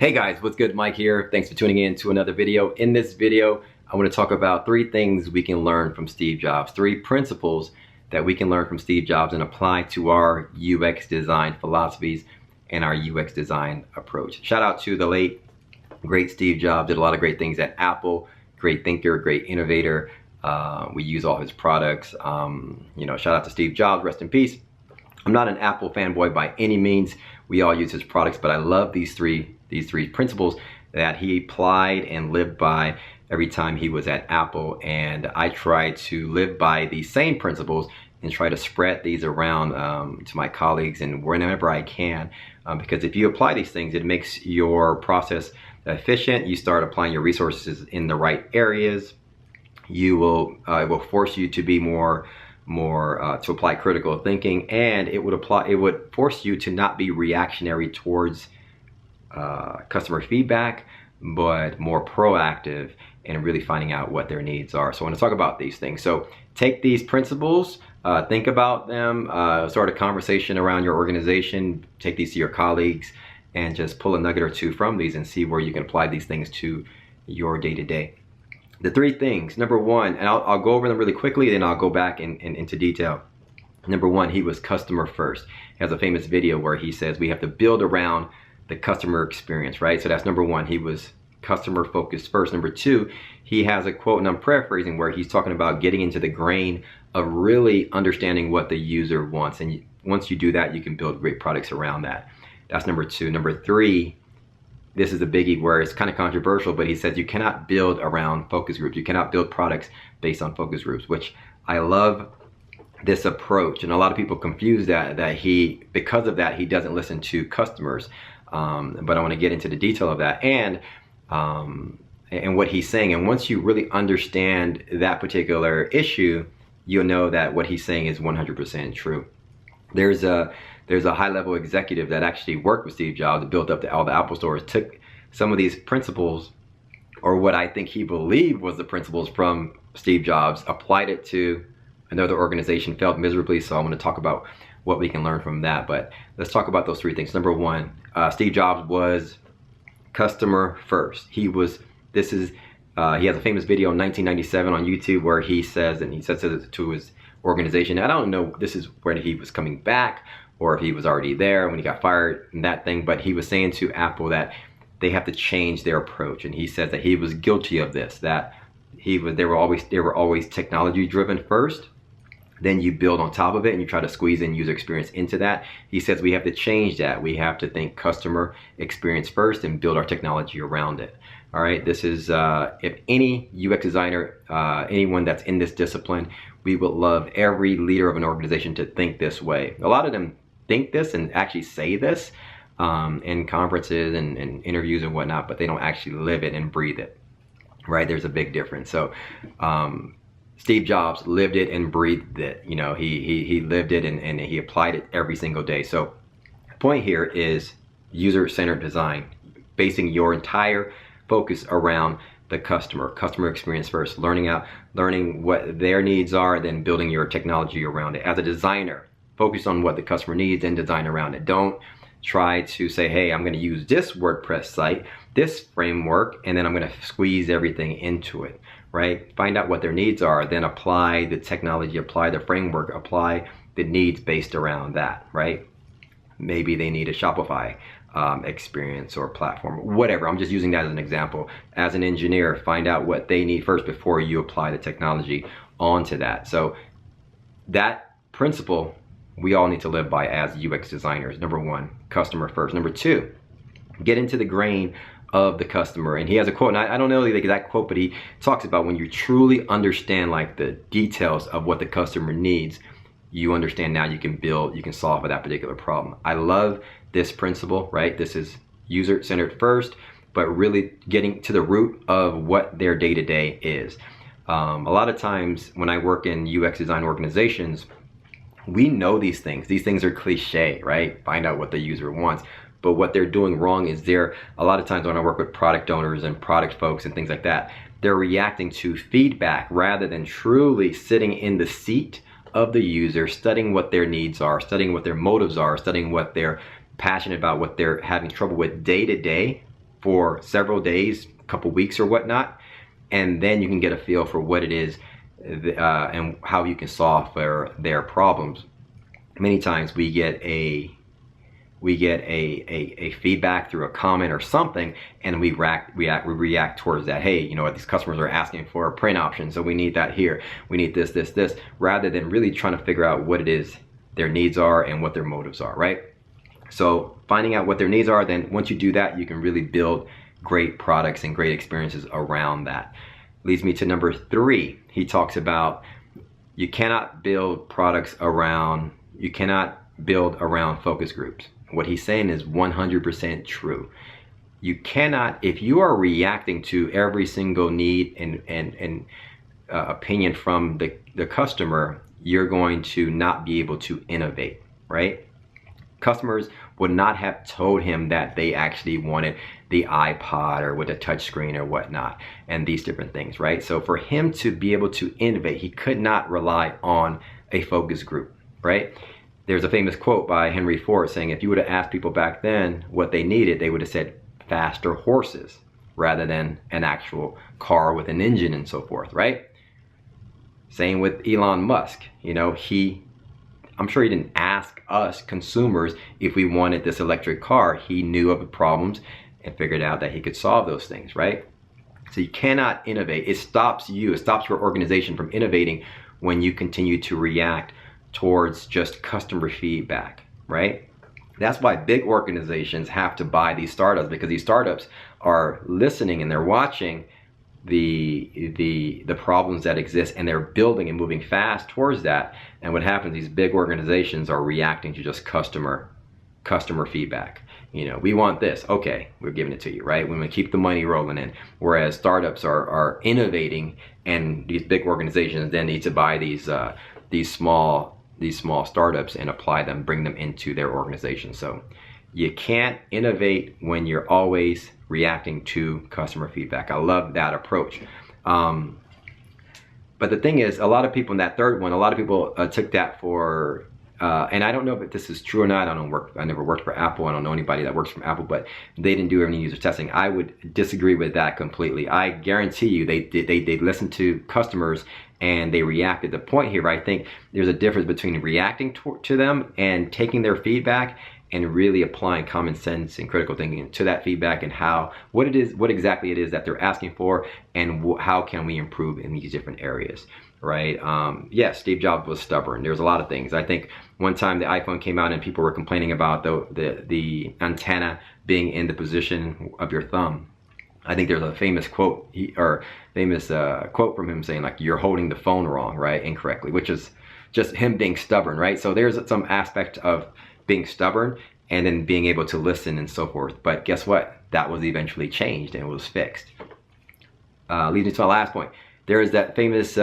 Hey guys, what's good? Mike here. Thanks for tuning in to another video. In this video, I want to talk about 3 things we can learn from Steve Jobs, 3 principles that we can learn from Steve Jobs and apply to our UX design philosophies and our UX design approach. Shout out to the late, great Steve Jobs. Did a lot of great things at Apple. Great thinker, great innovator. We use all his products. Shout out to Steve Jobs. Rest in peace. I'm not an Apple fanboy by any means. We all use his products, but I love these three principles that he applied and lived by every time he was at Apple. And I try to live by these same principles and try to spread these around to my colleagues and whenever I can. Because if you apply these things, it makes your process efficient. You start applying your resources in the right areas. It will force you to be more to apply critical thinking, and it would force you to not be reactionary towards customer feedback, but more proactive and really finding out what their needs are. So I want to talk about these things. So take these principles, think about them, start a conversation around your organization, take these to your colleagues, and just pull a nugget or two from these and see where you can apply these things to your day-to-day. The 3 things. Number 1, and I'll go over them really quickly, then I'll go back into detail. Number 1, he was customer first. He has a famous video where he says we have to build around the customer experience, right? So that's number 1. He was customer focused first. Number 2, he has a quote, and I'm paraphrasing, where he's talking about getting into the grain of really understanding what the user wants. And once you do that, you can build great products around that. That's number 2. Number 3, this is a biggie where it's kind of controversial, but he says you cannot build around focus groups. You cannot build products based on focus groups, which I love this approach. And a lot of people confuse that because of that, he doesn't listen to customers. But I want to get into the detail of that and what he's saying. And once you really understand that particular issue, you'll know that what he's saying is 100% true. There's a high-level executive that actually worked with Steve Jobs, built up all the Apple stores, took some of these principles, or what I think he believed was the principles from Steve Jobs, applied it to another organization, failed miserably. So I want to talk about what we can learn from that. But let's talk about those 3 things. Number 1, Steve Jobs was customer first. He has a famous video in 1997 on YouTube where he says to his organization, I don't know, this is when he was coming back or if he was already there when he got fired and that thing, but he was saying to Apple that they have to change their approach. And he says that he was guilty of this, that they were always technology driven first, then you build on top of it and you try to squeeze in user experience into that. He says we have to change that. We have to think customer experience first and build our technology around it. All right, this is, if any UX designer, anyone that's in this discipline, we would love every leader of an organization to think this way. A lot of them think this and actually say this in conferences and interviews and whatnot, but they don't actually live it and breathe it, right? There's a big difference. So Steve Jobs lived it and breathed it. You know, he lived it and he applied it every single day. So the point here is user-centered design, basing your entire focus around the customer experience first, learning what their needs are, then building your technology around it. As a designer, focus on what the customer needs and design around it. Don't try to say, hey, I'm going to use this WordPress site, this framework, and then I'm going to squeeze everything into it, right? Find out what their needs are, then apply the technology, apply the framework, apply the needs based around that, right? Maybe they need a Shopify experience or platform, whatever. I'm just using that as an example. As an engineer, find out what they need first before you apply the technology onto that. So that principle we all need to live by as UX designers. Number 1, customer first. Number 2, get into the grain of the customer. And he has a quote, and I don't know the exact quote, but he talks about when you truly understand like the details of what the customer needs, you understand now you can solve that particular problem. I love this principle, right? This is user-centered first, but really getting to the root of what their day-to-day is. A lot of times when I work in UX design organizations, we know these things. These things are cliche, right? Find out what the user wants. But what they're doing wrong is a lot of times when I work with product owners and product folks and things like that, they're reacting to feedback rather than truly sitting in the seat of the user, studying what their needs are, studying what their motives are, studying what they're passionate about, what they're having trouble with day to day, for several days, a couple weeks or whatnot, and then you can get a feel for what it is and how you can solve their problems. Many times we get a feedback through a comment or something, and we react towards that. Hey, you know what, these customers are asking for a print option, so we need that here. We need this, rather than really trying to figure out what it is their needs are and what their motives are, right? So finding out what their needs are, then once you do that, you can really build great products and great experiences around that. Leads me to number 3. He talks about you cannot build around focus groups. What he's saying is 100% true. You cannot, if you are reacting to every single need and opinion from the customer, you're going to not be able to innovate, right? Customers would not have told him that they actually wanted the iPod or with a touch screen or whatnot and these different things, right? So for him to be able to innovate, he could not rely on a focus group, right? There's a famous quote by Henry Ford saying, if you would have asked people back then what they needed, they would have said faster horses rather than an actual car with an engine and so forth, right? Same with Elon Musk. You know, I'm sure he didn't ask us consumers if we wanted this electric car. He knew of the problems and figured out that he could solve those things, right? So you cannot innovate. It stops your organization from innovating when you continue to react towards just customer feedback, right? That's why big organizations have to buy these startups, because these startups are listening and they're watching the problems that exist, and they're building and moving fast towards that. And what happens, these big organizations are reacting to just customer feedback. You know, we want this, okay, we're giving it to you, right? We're gonna keep the money rolling in. Whereas startups are innovating, and these big organizations then need to buy these small startups and apply them, bring them into their organization. So you can't innovate when you're always reacting to customer feedback. I love that approach. But the thing is, a lot of people in that third one, a lot of people took that for, and I don't know if this is true or not. I never worked for Apple. I don't know anybody that works from Apple, but they didn't do any user testing. I would disagree with that completely. I guarantee you they listened to customers and they reacted. The point here, I think there's a difference between reacting to them and taking their feedback and really applying common sense and critical thinking to that feedback, and what exactly it is that they're asking for, and how can we improve in these different areas, right? Yes, Steve Jobs was stubborn. There's a lot of things. I think one time the iPhone came out and people were complaining about the antenna being in the position of your thumb. I think there's a famous quote quote from him saying, like, you're holding the phone wrong, right? Incorrectly, which is just him being stubborn, right? So there's some aspect of being stubborn and then being able to listen and so forth. But guess what? That was eventually changed and it was fixed. Leading to my last point. There is that famous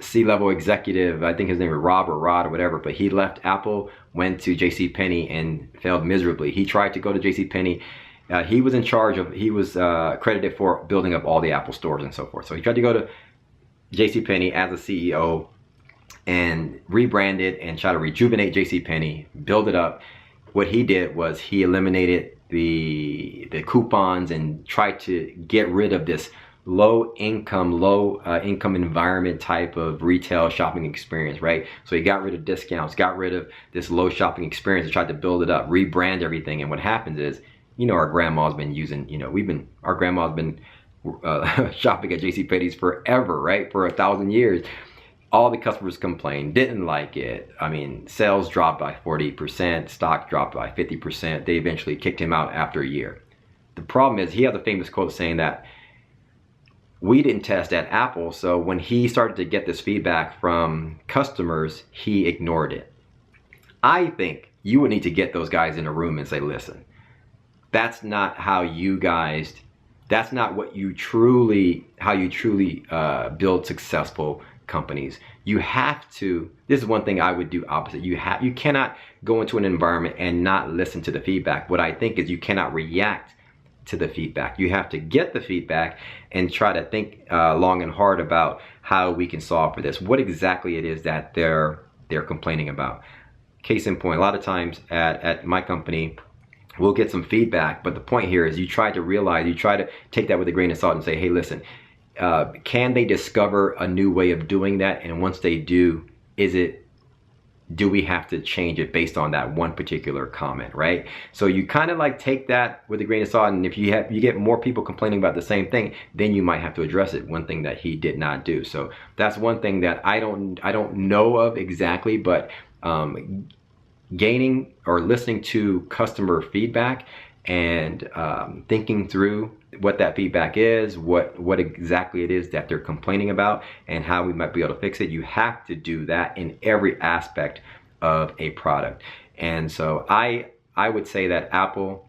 C-level executive, I think his name was Rod or whatever, but he left Apple, went to JCPenney and failed miserably. He tried to go to JCPenney. He was in charge of, he was credited for building up all the Apple stores and so forth. So he tried to go to JCPenney as a CEO and rebrand it and try to rejuvenate JCPenney, build it up. What he did was he eliminated the coupons and tried to get rid of this low income environment type of retail shopping experience, right? So he got rid of discounts, got rid of this low shopping experience and tried to build it up, rebrand everything. And what happens is, you know, our grandma's been using, you know, our grandma's been shopping at JCPenney's forever, right? For 1,000 years. All the customers complained, didn't like it. I mean, sales dropped by 40%, stock dropped by 50%. They eventually kicked him out after a year. The problem is, he has a famous quote saying that we didn't test at Apple, so when he started to get this feedback from customers, he ignored it. I think you would need to get those guys in a room and say, listen, that's not how you guys, that's not what you truly, how you truly build successful companies. You have to, this is one thing I would do opposite. You cannot go into an environment and not listen to the feedback. What I think is you cannot react to the feedback. You have to get the feedback and try to think long and hard about how we can solve for this. What exactly it is that they're complaining about. Case in point, a lot of times at my company, we'll get some feedback. But the point here is you try to take that with a grain of salt and say, hey, listen, can they discover a new way of doing that? And once they do, do we have to change it based on that one particular comment, right? So you kind of like take that with a grain of salt, and if you get more people complaining about the same thing, then you might have to address it. One thing that he did not do. So that's one thing that I don't know of exactly, but gaining or listening to customer feedback and thinking through what that feedback is, what exactly it is that they're complaining about, and how we might be able to fix it. You have to do that in every aspect of a product. And so I would say that Apple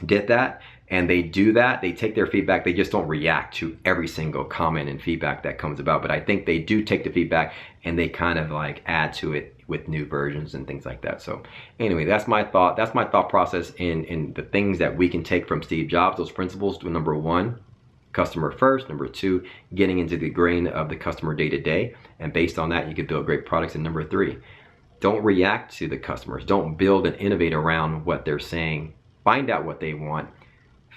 did that, and they do that. They take their feedback. They just don't react to every single comment and feedback that comes about. But I think they do take the feedback and they kind of like add to it with new versions and things like that. So anyway, that's my thought process in the things that we can take from Steve Jobs, those principles. To number one, customer first. Number two, getting into the grain of the customer day to day. And based on that, you can build great products. And number three, don't react to the customers. Don't build and innovate around what they're saying. Find out what they want.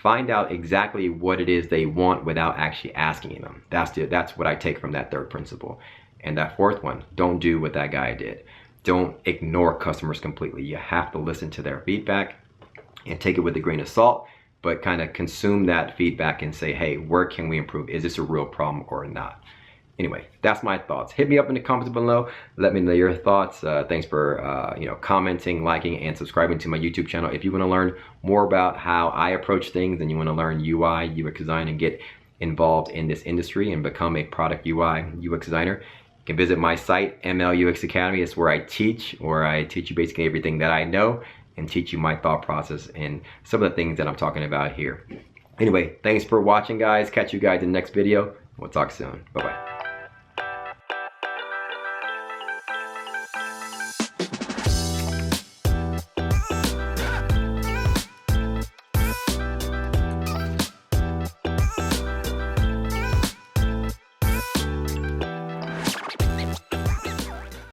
Find out exactly what it is they want without actually asking them. That's what I take from that third principle. And that fourth one, don't do what that guy did. Don't ignore customers completely. You have to listen to their feedback and take it with a grain of salt, but kind of consume that feedback and say, hey, where can we improve? Is this a real problem or not? Anyway, that's my thoughts. Hit me up in the comments below. Let me know your thoughts. Thanks for commenting, liking, and subscribing to my YouTube channel. If you want to learn more about how I approach things and you want to learn UI, UX design, and get involved in this industry and become a product UI, UX designer, you can visit my site, ML UX Academy. It's where I teach you basically everything that I know and teach you my thought process and some of the things that I'm talking about here. Anyway, thanks for watching, guys. Catch you guys in the next video. We'll talk soon. Bye-bye.